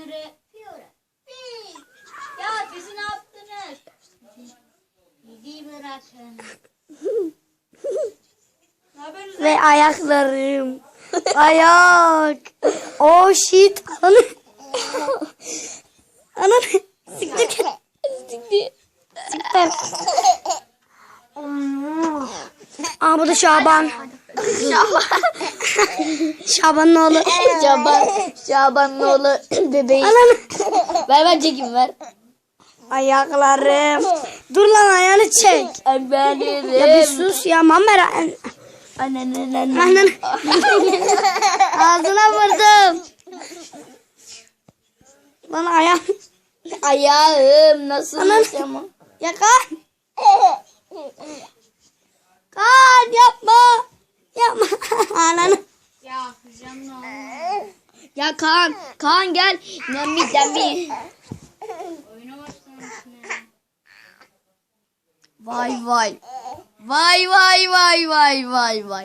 Fiore. Ya bizi ne yaptınız? Bizi bırakın. Ve ayaklarım. Ayak. Oh shit. Ananı. Ananı. Siktir. Siktir. Aa bu da Şaban. Şaban'ın oğlu. Şaban'ın oğlu bebeği. Ananı. Ver çekim ver. Ayaklarım. Dur lan ayağını çek. Ya bir sus ya Mamera. Ananı. Ağzına vurdum. Lan ayağım. Ayağım nasıl yaşamam? Ya Kaan. Kaan yapma. Yapma. Ananı. Ya hocam ne oldu? Ya Kaan gel. Demmi. Oyuna başlamışsın. Vay.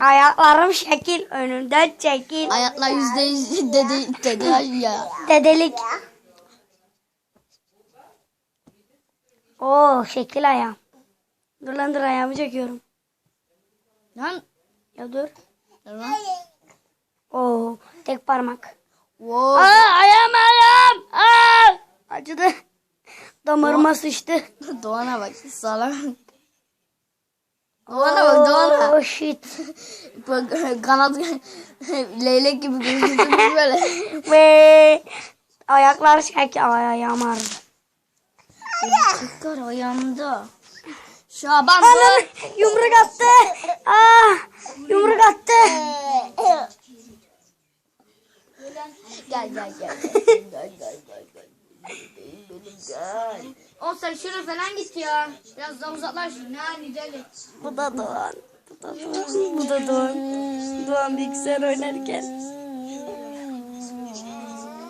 Ayaklarım şekil önümden çekil. Ayaklar %100 dedi ya. Dedelik. Oo şekil ayağım. Dur lan dur ayağımı çekiyorum. Lan. Ya dur. Tamam. Oo tek parmak. Wow. Ayağım. Aa! Acıdı. Damarıma sıçtı. Doğan'a bak sağlam. Doğan'a. Oh shit. Kanat leylek gibi gözüküyor böyle. Ve ayaklar şekil. Ay ayağım ağrıdı. Çıkar ayağımda. Şaban Anam yumruk attı. Yumruk attı. Gel. O sen şuraya falan git ya. Biraz daha uzaklaş. Nani deli. Bu da Doğan. Doğan bilgisayar oynarken.